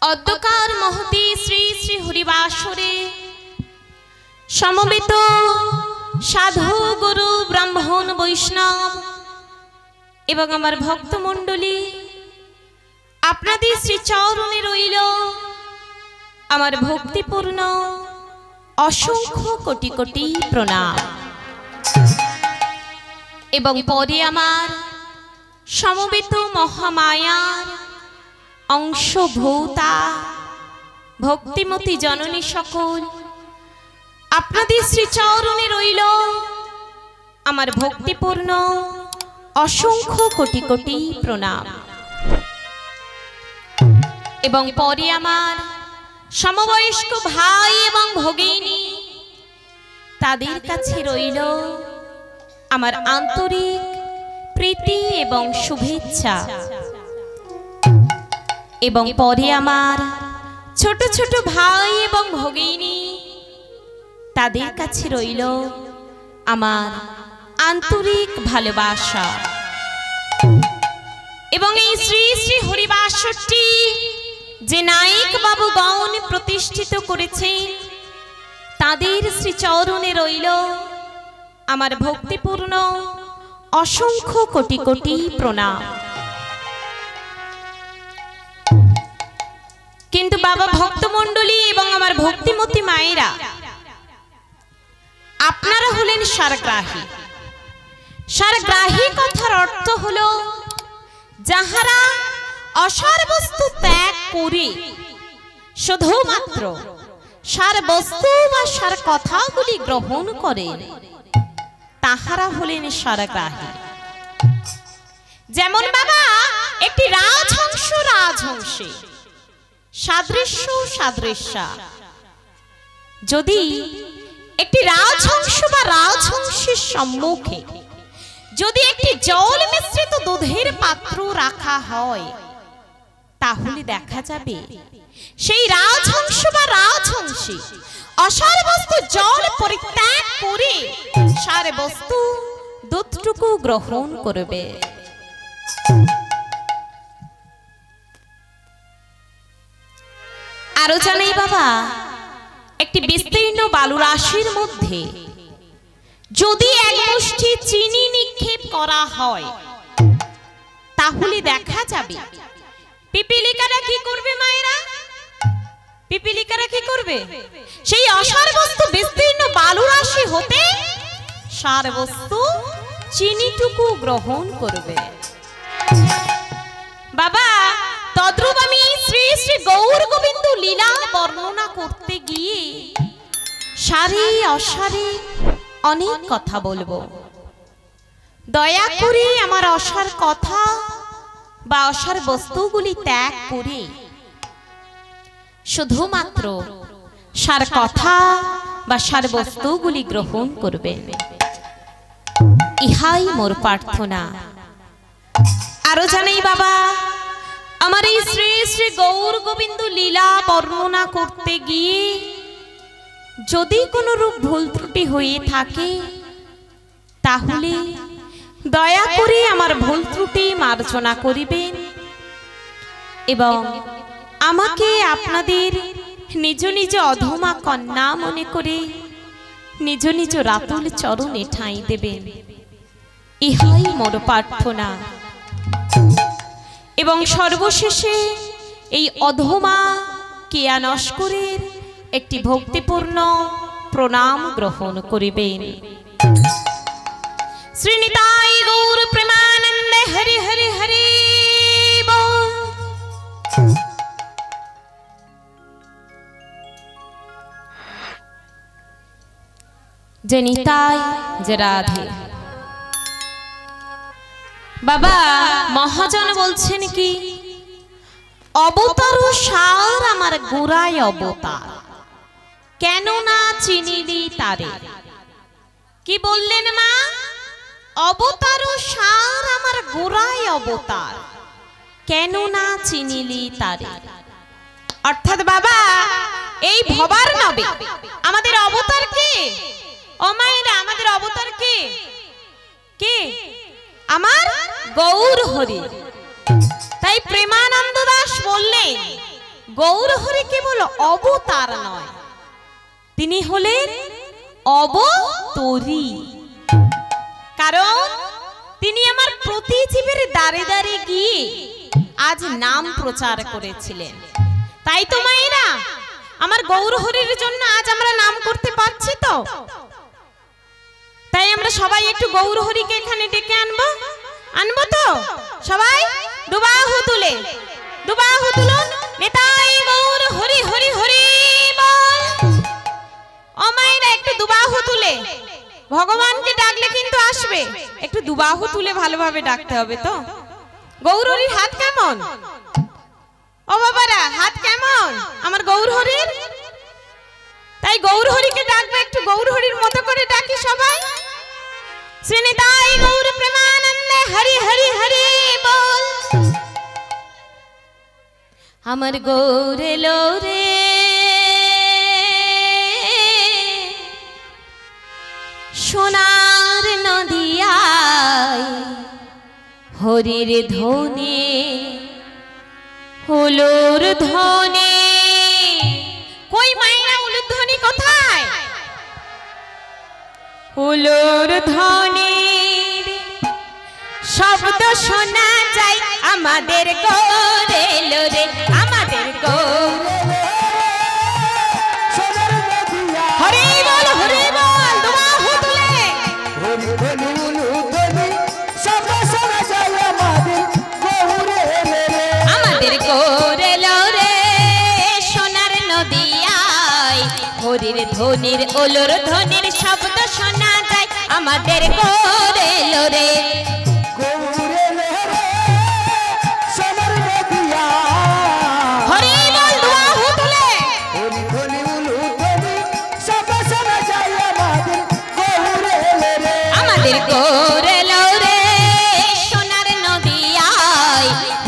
অদ্যকার মহতি শ্রী শ্রী হরিবাসরে সমবেত সাধু গুরু ব্রাহ্মণ বৈষ্ণব এবং আমার ভক্তমণ্ডলী আপনাদের শ্রী চরণে রইল আমার ভক্তিপূর্ণ অসংখ্য কোটি কোটি প্রণাম এবং পরে আমার সমবেত মহামায়ার অংশভূতা ভক্তিমতী জননী সকল আপনাদের শ্রী চরণে রইল আমার ভক্তিপূর্ণ অসংখ্য কোটি কোটি প্রণাম এবং পরে আমার সমবয়স্ক ভাই এবং ভগিনী তাদের কাছে রইল আমার আন্তরিক প্রীতি এবং শুভেচ্ছা এবং পরে আমার ছোট ছোট ভাই এবং ভগিনী তাদের কাছে রইল আমার আন্তরিক ভালোবাসা এবং এই শ্রী শ্রী হরিবাসরটি যে নায়ক বাবু গণ প্রতিষ্ঠিত করেছেন তাদের শ্রী চরণে রইল আমার ভক্তিপূর্ণ অসংখ্য কোটি কোটি প্রণাম। কিন্তু বাবা ভক্তমণ্ডলী এবং আমার ভক্তিমতী মায়েরা আপনারা হলেন সারগ্রাহী। সারগ্রাহী কথার অর্থ হলো যাহারা অসার বস্তু ত্যাগ করে শুধুমাত্র সার বস্তু বা সার কথাগুলি গ্রহণ করেন তাহারা হলেন সারগ্রাহী। যেমন বাবা একটি রাজহংস রাজহংসী সাদৃশ্য সাদৃশ্যা, যদি একটি রাজহংস বা রাজহংসীর সম্মুখে যদি একটি জল মিশ্রিত দুধের পাত্র রাখা হয় তাহলে দেখা যাবে সেই রাজহংস বা রাজহংসী অসার বস্তু জল পরিত্যাগ করে সার বস্তু দুধটুকু গ্রহণ করবে। আরো জানাই বাবা একটি বিস্তীর্ণ বালুরাশির মধ্যে যদি এক মুষ্টি চিনি নিক্ষেপ করা হয় তাহলে দেখা যাবে পিপিলিকারা কি করবে মায়েরা? পিপিলিকারা কি করবে? সেই অসার বস্তু বিস্তীর্ণ বালুরাশি হতে সার বস্তু চিনিটুকু গ্রহণ করবে। বাবা তদ্রূপ আমি শ্রী শ্রী গৌর গোবিন্দ লীলা বর্ণনা করতে গিয়ে সারে অসারে অনেক কথা বলবো। দয়া করে আমার অসার কথা বা অসার বস্তুগুলি ত্যাগ করে শুধুমাত্র সার কথা বা সার বস্তুগুলি গ্রহণ করবেন, ইহাই মোর প্রার্থনা। আরো জানাই বাবা আমার এই শ্রী শ্রী গৌর গোবিন্দ লীলা বর্ণনা করতে গিয়ে যদি কোনো রূপ ভুল ত্রুটি হয়ে থাকে তাহলে দয়া করে আমার ভুল ত্রুটি মার্জনা করিবেন এবং আমাকে আপনাদের নিজ নিজ অধমা কন্যা মনে করে নিজ নিজ রাতুল চরণে ঠাঁই দেবেন, ইহাই মোর প্রার্থনা। এবং সর্বশেষে এই অধমা কেয়া নস্করের একটি ভক্তিপূর্ণ প্রণাম গ্রহণ করিবেন। শ্রীনিতাই গৌর প্রেমানন্দে হরি হরি হরি বল। যে নিতাই যে রাধে। বাবা মহাজন বলছেন কি অবতার সার আমার গোড়ায় অবতার, কেন না চিনিলি তারে। কি বললেন মা? অবতার সার আমার গোড়ায় অবতার, কেন না চিনিলি তারে। অর্থাৎ বাবা এই ভবার নবে আমাদের অবতার কে? ও মায়েরা আমাদের অবতার কে? কে? আমার গৌর হরি। তাই প্রেমানন্দ দাস বললেন গৌরহরি কেবল অবতার নয়, তিনি হলেন অবতরী। কারণ তিনি আমার প্রতি জীবের দ্বারে দ্বারে গিয়ে আজ নাম প্রচার করেছিলেন। তাই তো মায়েরা, আমার গৌরহরির জন্য আজ আমরা নাম করতে পারছি তো। তাই আমরা সবাই একটু গৌরহরিকে এখানে ডেকে আনবো তো। সবাই দুবাহু তুলে, দুবাহু তুলুন। নেতাই গৌর হরি হরি হরি বল। ও মায়েরা, একটু দুবাহু তুলে ভগবানকে ডাকলে কিন্তু আসবে। একটু দুবাহু তুলে ভালোভাবে ডাকতে হবে তো। গৌরহরির হাত কেমন? ও বাবারা, হাত কেমন আমার গৌরহরির? তাই গৌরহরিকে ডাকবে, একটু গৌরহরির মতো করে ডাকি সবাই। শ্রীনিতাই গৌর প্রেমানন্দে হরি হরি হরি বল। আমার গৌর এলো রে, সোনার নদিয়ায় হরির ধ্বনি হুলুর ধ্বনি। কই মায়েরা, হুলুর ধ্বনি কোথায়? হুলুর ধ্বনির শব্দ শোনা যায় আমাদের গৌর এলো রে, আমাদের গৌর। হরি বল হরি বল, দুবাহু তুলে। আমাদের গৌর এলো রে, সোনার নদিয়ায় হরির ধ্বনির ওলর ধ্বনির শব্দ শোনা যায় আমাদের গৌর এলো রে।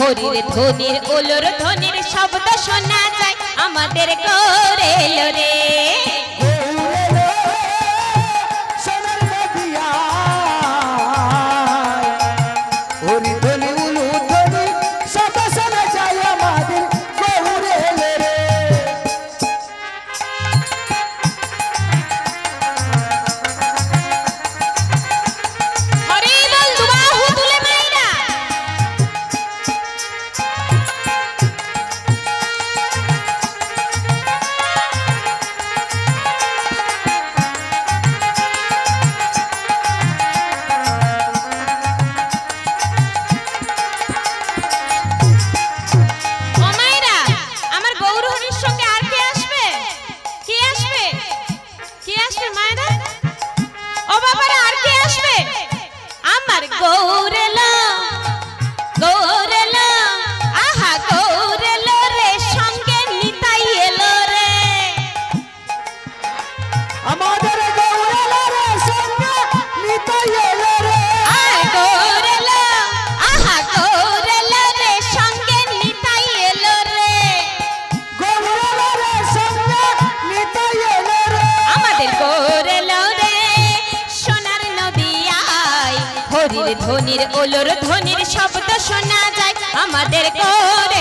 হরির ধ্বনির ওলর ধ্বনির শব্দ শোনা যায় আমাদের গৌর এলো রে। ধ্বনির ওলর ধ্বনির শব্দ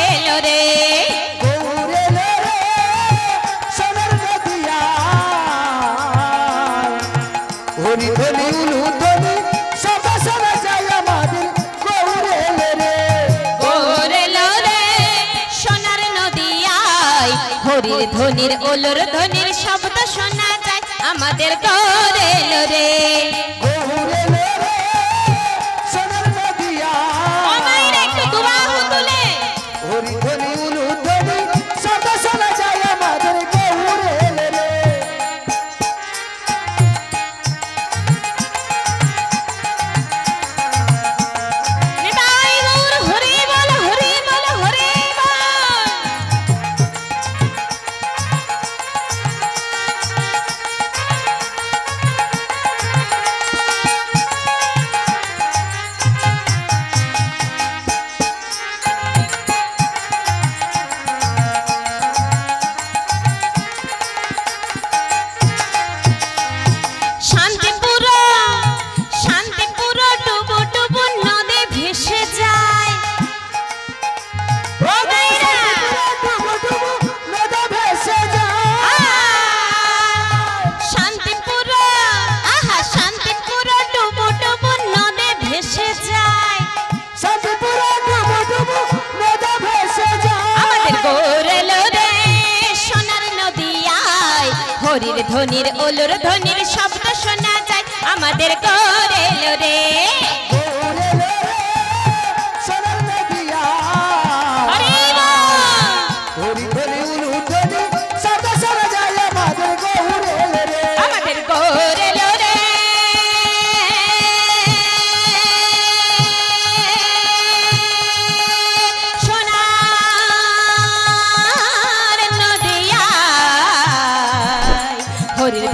শোনা যায় আমাদের গৌর এলো রে। সোনার নদিয়ায় হরির ধ্বনির ওলর ধ্বনির শব্দ শোনা যায় আমাদের গৌর এলো রে। হরির ধ্বনির ওলুর ধ্বনির শব্দ শোনা যায় আমাদের কোরেলো রে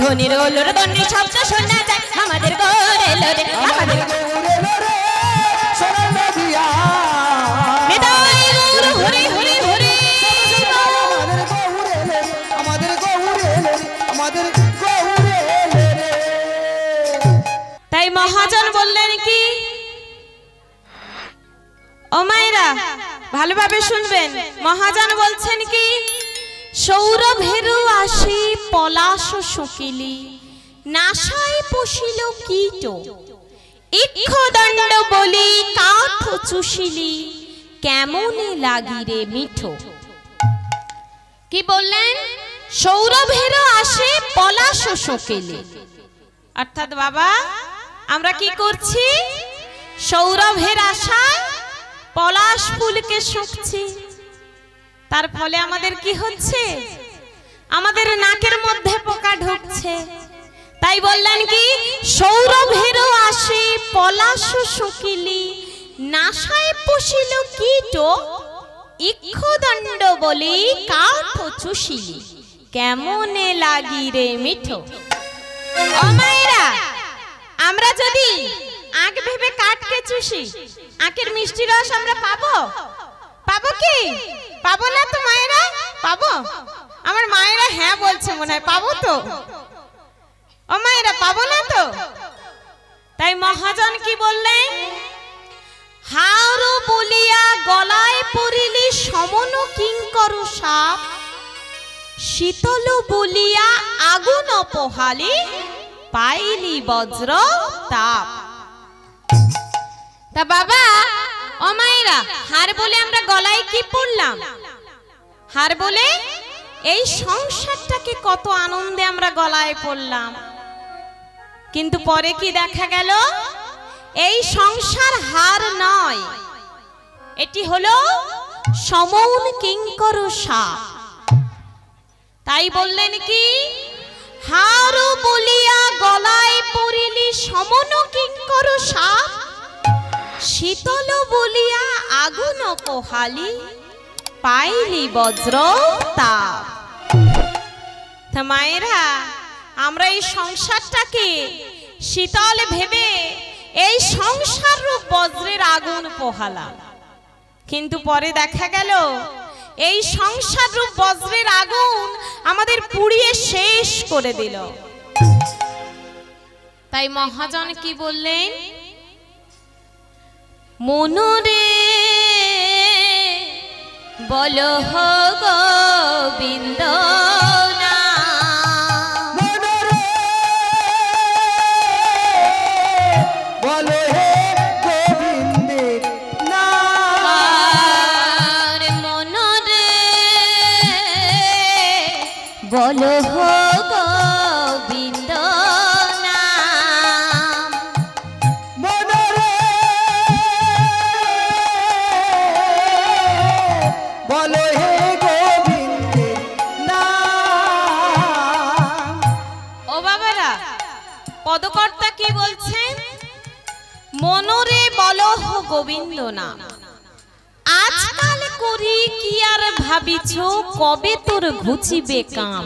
ধ্বনির ওলুর ধ্বনির শব্দ শোনা যায় আমাদের কোরেলো রে আমাদের কোরেলো রে সোনার নদিয়া নিতাই গৌর হরি হরি হরি আমাদের কোরেলো আমাদের কোরেলো রে। তাই মহাজন বললেন কি, ও মায়েরা ভালোভাবে শুনবেন, মহাজন বলছেন কি, সৌরভেরু আসি পলাশ শুকিলি নাশায় পশিল কীট ইক্ষদণ্ড বলি কাঠ চুষিলি কেমনে লাগিরে মিঠো। কি বললেন? সৌরভেরু আসে পলাশ শুকিলি, অর্থাৎ বাবা আমরা কি করছি, সৌরভের আশায় পলাশ ফুলকে শুকছি, তার ফলে আমাদের কি হচ্ছে, আমাদের নাকের মধ্যে পোকা ঢুকছে। তাই বললেন কি, সৌরভেরও আসে পলাশ শুকিলি নাশায় পশিল কীট ইক্ষদণ্ড বলি কাঠ চুষিলি কেমনে লাগি রে মিঠো। ও মায়েরা, আমরা যদি আঁক ভেবে কাঠকে চুষি আঁকের মিষ্টি রস আমরা পাবো? পাবো কি? পাবো না তো মায়েরা? পাবো? আমার মায়েরা হ্যাঁ বলছে মনে হয়, পাবো তো? ও মায়েরা পাবো না তো? তাই মহাজন কি বললেন, হাওরো বলিয়া গলায় পড়িলি সমন কিঙ্কর সাপ শীতল বলিয়া আগুন পোহালি পাইলি বজ্র তাপ। তা বাবা ও মায়েরা, হার বলে আমরা গলায় কি পড়লাম? হার বলে এই সংসারটাকে কত আনন্দে আমরা গলায় পড়লাম, কিন্তু পরে কি দেখা গেল, এই সংসার হার নয়, এটি হলো সমন কিঙ্কর সাপ। তাই বললেন কি, হার বলিয়া গলায় পড়িলি সমন কিঙ্কর সাপ শীতল বলিয়া আগুন পোহালি পাইলি বজ্র তাপ। মায়েরা, আমরা এই সংসারটাকে শীতল ভেবে এই সংসার রূপ বজ্রের আগুন পোহালাম, কিন্তু পরে দেখা গেল এই সংসার রূপ বজ্রের আগুন আমাদের পুড়িয়ে শেষ করে দিল। তাই মহাজন কি বললেন, মনরে বল গোবিন্দ বলো গোবিন্দ নাম, মনরে বলো হে গোবিন্দের নাম। ও বাবারা, পদকর্তা কি বলছেন, মনরে বলো গোবিন্দ নাম। আজকাল করি কি আর ভাবিছ কবে তোর ঘুচিবে কাম।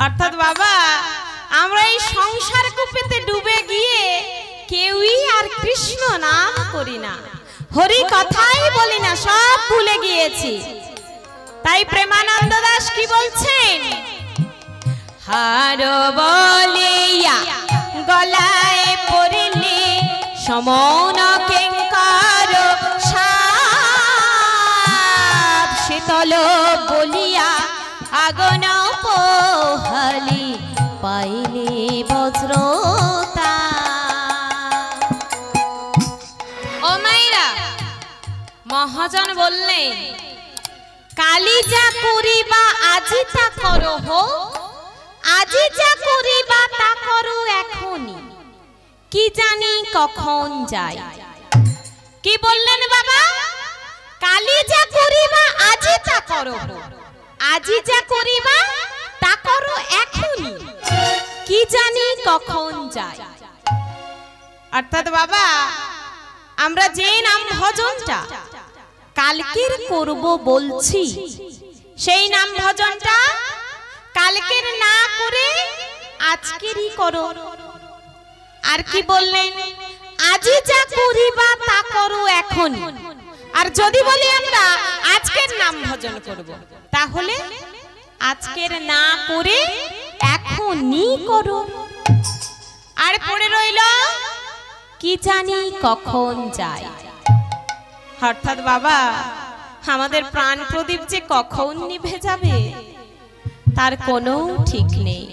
অর্থাৎ বাবা, আমরা এই সংসার কূপেতে ডুবে গিয়ে কেউই আর কৃষ্ণ নাম করি না, হরি কথাই বলি না, সব ভুলে গিয়েছি। তাই প্রেমানন্দ দাস কি বলছেন, হার বলিয়া গলায় পড়িলি সমন কিঙ্কর সাপ শীতল বলিয়া আগুন পোহালি পাইলি বজ্র তাপ। ও মাইরা, মহাজন বললেন, কালি যা করিবা আজি তা করো, আজি যা করিবা তা করো এখনই, কি জানি কখন যায়। কি বললেন বাবা? কালি যা করিবা আজি তা করো, আজি যা করিবা তা করো এখনই, কি জানি কখন যায়। অর্থাৎ বাবা আমরা যে নাম ভজনটা কালকের করব বলছি, সেই নাম ভজনটা কালকের না করে আজকেরই করো। আর কি বললেন? আজি যা করিবা তা করো এখন। আর যদি বলি আমরা আজকের নাম ভজন করব, তাহলে আজকের না করে এখনই করো। আর পড়ে রইল কি জানি কখন যায়। অর্থাৎ বাবা আমাদের প্রাণ প্রদীপ যে কখন নিভে যাবে তার কোনো ঠিক নেই।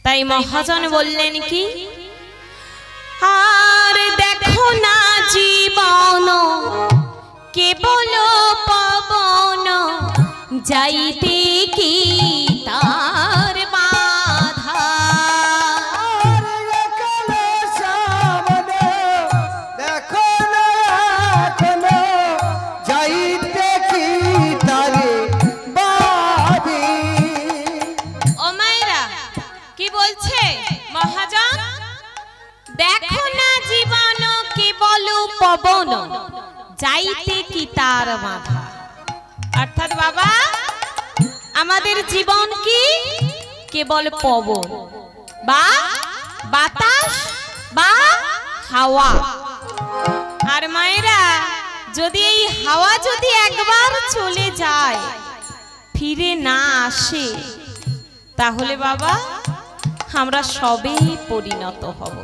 তাই মহাজন বললেন কি, আর দেখো না জীবন কেবল পবন, যাইতে কি তার বাধা। দেখো না এখনো যাইতে কি তারে বাধে। ও মায়েরা কি বলছে মহাজন? দেখো না জীবন কেবল পবন, যাইতে কি তার বাধা। অর্থাৎ বাবা আমাদের জীবন কি কেবল পবন বা বাতাস বা হাওয়া। আর মায়েরা যদি এই হাওয়া যদি একবার চলে যায় ফিরে না আসে, তাহলে বাবা আমরা সবেই পরিণত হব।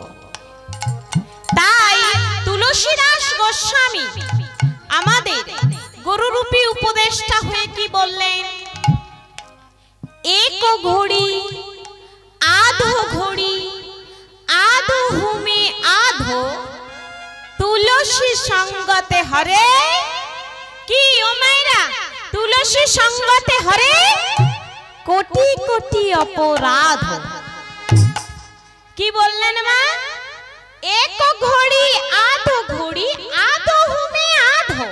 তাই তুলসীদাস গোস্বামী আমাদের গুরুরূপী উপদেষ্টা হয়ে কি বললেন? এক ঘড়ি আধো ঘড়ি আধো হুমে আধো, তুলসী সঙ্গতে হরে। কি ও মায়েরা? তুলসী সঙ্গতে হরে কোটি কোটি অপরাধ। কি বললেন মা? এক ঘড়ি আধো ঘড়ি আধো হুমে আধো,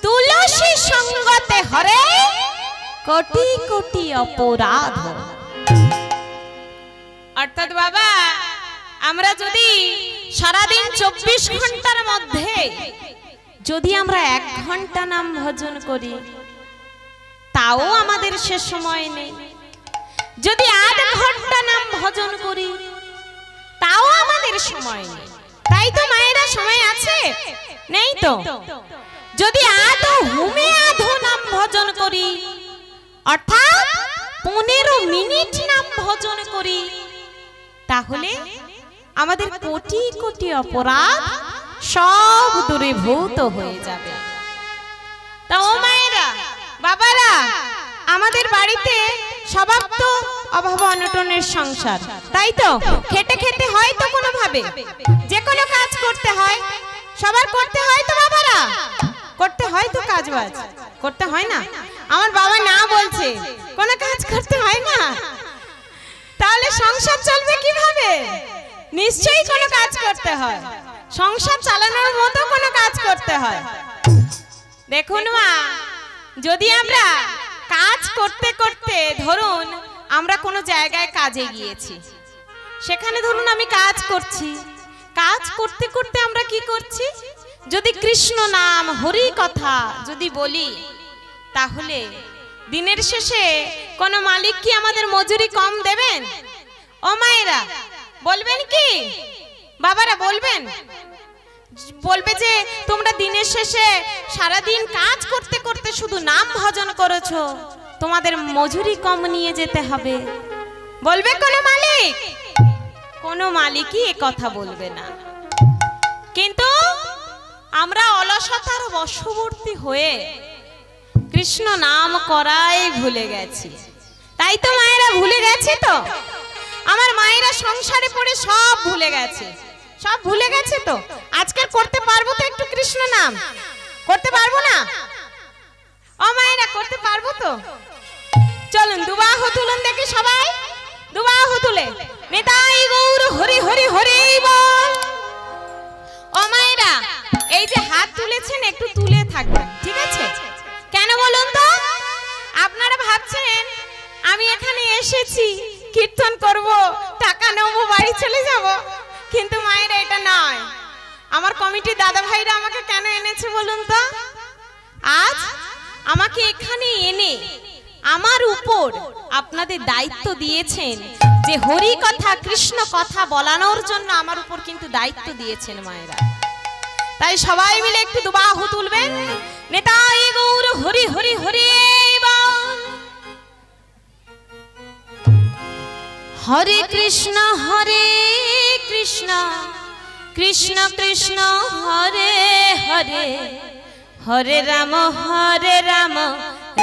তুলসী সঙ্গতে হরে কোটি কোটি অপরাধ। অর্থাৎ বাবা আমরা যদি সারাদিন 24 ঘন্টার মধ্যে যদি আমরা 1 ঘন্টা নাম ভজন করি তাও আমাদের সে সময় নেই। যদি 8 ঘন্টা নাম ভজন করি তাও আমাদের সময় নেই। তাই তো মায়েরা সময় আছে? নেই তো। যদি আধো হুমে আধো নাম ভজন করি, অর্থাৎ 15 মিনিট নাম ভজন করি, তাহলে আমাদের কোটি কোটি অপরাধ সব দূরীভূত হয়ে যাবে। তা ও মায়েরা বাবারা, আমাদের বাড়িতে স্বভাব তো অভাব অনটনের সংসার, তাই তো? খেটে খেতে হয় তো কোনো ভাবে, যে কোনো কাজ করতে হয়, সবার করতে হয় তো বাবারা, করতে হয় তো কাজ বাজ, করতে হয় না? আমার বাবা না বলছে কোনো কাজ করতে হয় না, তাহলে সংসার চলবে কিভাবে? নিশ্চয়ই কোনো কাজ করতে হয়, সংসার চালানোর মতো কোনো কাজ করতে হয়। দেখুন মা, যদি আমরা কাজ করতে করতে ধরুন আমরা কোনো জায়গায় কাজে গিয়েছি, সেখানে ধরুন আমি কাজ করছি, কাজ করতে করতে আমরা কি করছি? যদি কৃষ্ণ নাম হরি কথা যদি বলি, তাহলে দিনের শেষে কোনো মালিক কি আমাদের মজুরি কম দেবেন? ও মায়েরা বলবেন কি? বাবারা বলবেন? বলবে যে তোমরা দিনের শেষে সারা দিন কাজ করতে করতে শুধু নাম ভজন করেছো, তোমাদের মজুরি কম নিয়ে যেতে হবে। বলবে কোনো মালিক? কোনো মালিকই এ কথা বলবে না। কিন্তু আমরা অলসতার বশবর্তী হয়ে কৃষ্ণ নাম করাই ভুলে গেছি। তাই তো মায়েরা ভুলে গেছে তো? আমার মায়েরা সংসারে পড়ে সব ভুলে গেছে, সব ভুলে গেছে তো। আজকে করতে পারবো তো একটু কৃষ্ণ নাম? করতে পারবো না? ও মায়েরা করতে পারবো তো? চলুন দুবাহু তুলুন দেখি সবাই। দুবাহু তুলে নিতাই গৌর হরি হরি হরি বল। ও মায়েরা, এই যে হাত তুলেছেন একটু তুলে থাকবেন, ঠিক আছে? কেন বলুন তো? আপনারা ভাবছেন আমি এখানে এসেছি কীর্তন করব, টাকা নেবো, বাড়ি চলে যাব, কিন্তু মায়েরা এটা নয়। আমার কমিটির দাদা ভাইরা আমাকে কেন এনেছে বলুন তো? আজ আমাকে এখানে এনে আমার উপর আপনাদের দায়িত্ব দিয়েছেন যে হরি কথা কৃষ্ণ কথা বলানোর জন্য আমার উপর কিন্তু দায়িত্ব দিয়েছেন মায়েরা। তাই সবাই মিলে একটু দুবাহু তুলবেন, নিতাই গৌর হরি হরি হরি বল। হরে কৃষ্ণ কৃষ্ণ কৃষ্ণ হরে হরে, হরে রাম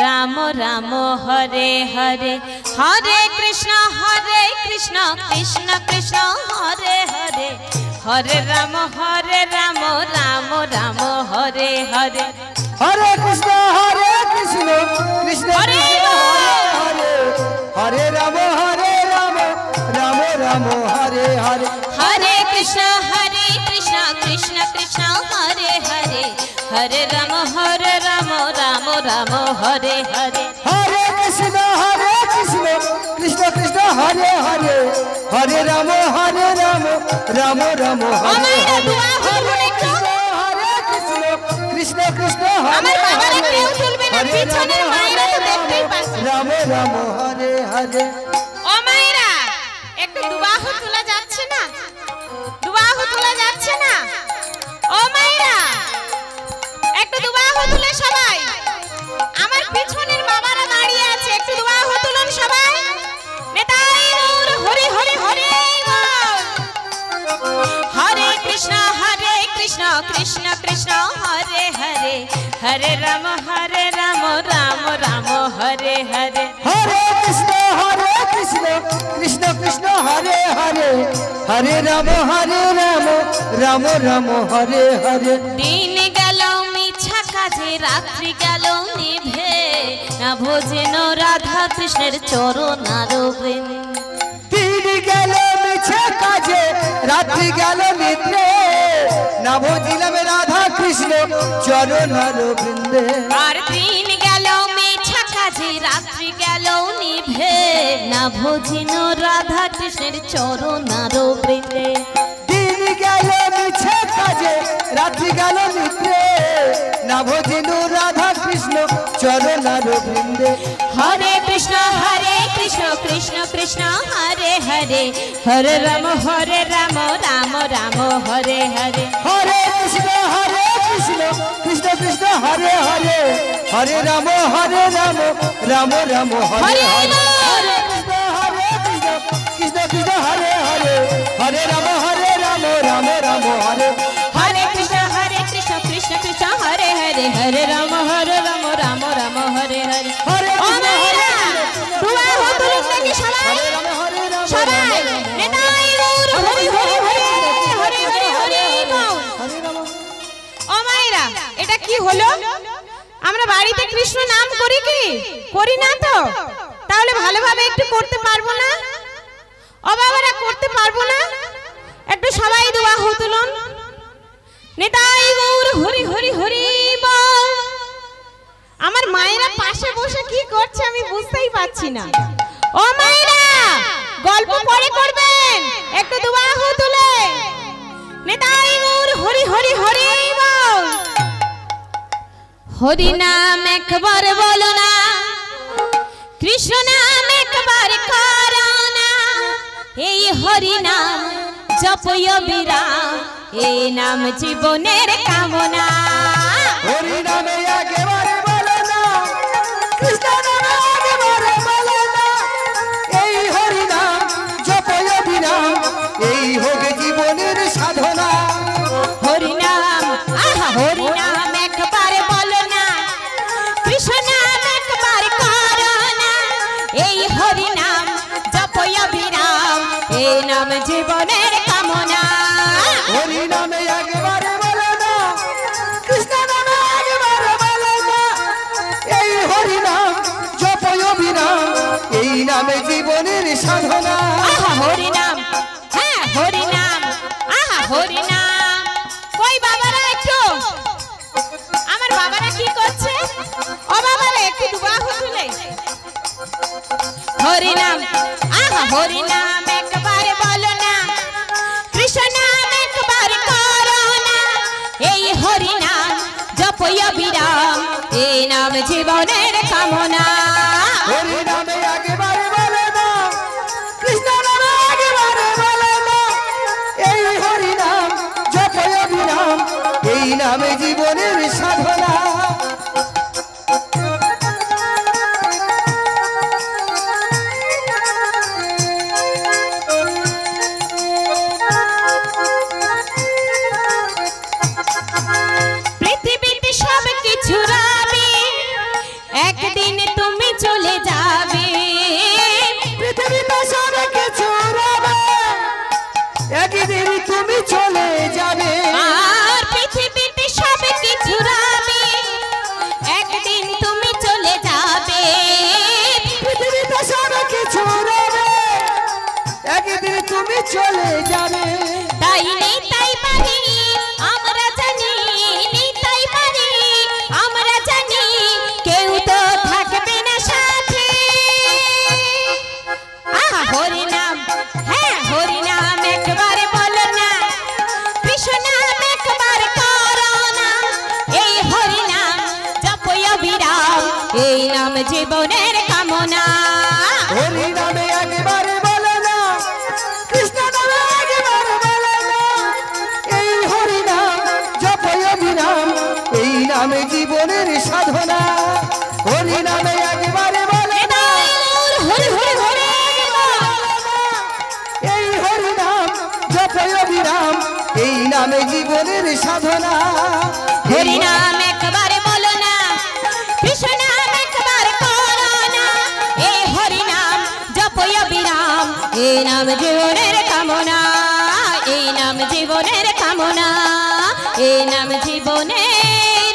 রাম রাম হরে হরে, হরে কৃষ্ণ কৃষ্ণ কৃষ্ণ হরে হরে, হরে রাম রাম রাম হরে হরে। হরে কৃষ্ণ কৃষ্ণ হরে হরে, হরে রাম রাম রাম হরে হরে। হরে কৃষ্ণ কৃষ্ণ কৃষ্ণ হরে হরে, হরে রাম রাম রাম হরে হরে। হরে কৃষ্ণ কৃষ্ণ কৃষ্ণ হরে হরে, হরে রাম রাম রাম হরে হরে। হরে কৃষ্ণ কৃষ্ণ কৃষ্ণ হরে হরে, হরে রাম রাম হরে হরে। ও মায়েরা, একটু দুবাহু তোলা যাচ্ছে না? দুবাহু তোলা যাচ্ছে না? ও মায়েরা, একটু দুবাহু তুলে সবাই। আমার পিছনের বাবারা দাঁড়িয়ে আছে, একটু দুবাহু তুলুন সবাই। নিতাই গৌর হরি হরি হরি বল। হরে কৃষ্ণ কৃষ্ণ কৃষ্ণ হরে হরে, হরে রাম রাম রাম হরে হরে। হরে কৃষ্ণ কৃষ্ণ কৃষ্ণ হরে হরে, হরে রাম রাম রাম হরে হরে। দিন গেল মিছা কাজে, রাত্রি গেল নিভে, না ভোজেন রাধা কৃষ্ণের চরণ আরবিন্দ। দিন গেল মিছা কাজে, রাত্রি গেল নিদ্রে, না ভজিলাম রাধা কৃষ্ণ চরণ বৃন্দে। আর দিন গেল মিছা কাজে, রাত্রি গেল নিভে, না ভোজেন রাধা কৃষ্ণের চরণ আরবিন্দে। দিন গেল মিছা কাজে, রাত্রি গেল নিদ্রে, না ভজিনু রাধা কৃষ্ণ চরণ বৃন্দে। হরে কৃষ্ণ কৃষ্ণ কৃষ্ণ হরে হরে, হরে রাম রাম রাম হরে হরে। হরে কৃষ্ণ কৃষ্ণ কৃষ্ণ হরে হরে, হরে রাম রাম রাম হরে হরে। হরে কৃষ্ণ কৃষ্ণ কৃষ্ণ হরে হরে, হরে রাম রাম রাম হরে। হরে কৃষ্ণ কৃষ্ণ কৃষ্ণ হরে হরে, হরে রাম রাম রাম হরে হরে। হরে ও কৃষ্ণ মায়েরা, দুবাহু তুলুন নাকি সবাই? সবাই নিতাই গৌর হরি হরি হরি, হরি হরি হরি বল। ও মায়েরা, এটা কি হলো? আমরা বাড়িতে কৃষ্ণ নাম করি কি করি না? তো তাহলে ভালোভাবে একটু করতে পারবো না? ও বাবারা, করতে পারবো না? একটু সবাই দুবাহু তুলুন, নিতাই গৌর হরি হরি হরি বল। আমার মায়েরা পাশে বসে কি করছে আমি বুঝতেই পারছি না। ও মায়েরা, গল্প পরে করবেন, একটু দুবাহু তুলে নিতাই গৌর হরি হরি হরি বল। হরি নাম একবার বলো না, কৃষ্ণ নাম একবার করো না, এই হরি নাম জপয় বিরাম, এই নাম জীবনের কামনা। হরি নামে একেবারে বলো না, কৃষ্ণ নামে একেবারে বলো না, এই হরি নাম জপয় বিরাম, এই হবে জীবনের সাধনা। হরি নাম, আহা হরি নাম একবার বলো না, কৃষ্ণ নাম একবার করো না, এই হরি নাম জপয় বিরাম, এই নাম জীবনের কামনা। হরি নামে একেবারে বলো না, কৃষ্ণ নামে একেবারে বলো না, এই হরি নাম জপয় বিরাম, এই নামে জীবনের সাধনা। হরি নাম আহা হরি নাম একবার বলো না কৃষ্ণ নাম একবার করো না এই হরি নাম জপয় বিরাম এই নাম জীবনের কামনা হরি নামে একবারে বলে না কৃষ্ণ নামে একবারে বলে না এই হরি নাম জপয় বিরাম এই নামে জীবনের সাধনা পৃথিবীতে সব কিছু রবে একদিন তুমি চলে যাবে পৃথিবীতে সব কিছু রবে একদিন তুমি চলে যাবে আর পৃথিবীতে সব কিছু রবে একদিন তুমি চলে যাবে পৃথিবীতে সব কিছু রবে একদিন তুমি চলে যাবে তাই নেই তাই পারি আমরা জানি নেই তাই পারি আমরা জানি কেউ তো থাকবে না সাথে আহা হরি নাম হ্যাঁ হরি নাম একবার বলো না কৃষ্ণ নাম একবার করো না এই হরি নাম জপয় বিরাম এই নাম জীবনের কামনা হরি নামে একবারে বলে না কৃষ্ণ নামে একবারে বলে না এই হরি নাম জপয় বিরাম এই নামে জীবনের সাধনা হরি নামে একবারে বলে না হরি হরি হরি এই হরি নাম জপয় বিরাম এই নামে জীবনের সাধনা হরি নাম একবার বলো না কৃষ্ণ নাম একবার করো না এই হরি নাম জপয় বিরাম এই নাম জীবনের কামনা এই নাম জীবনের কামনা এই নাম জীবনের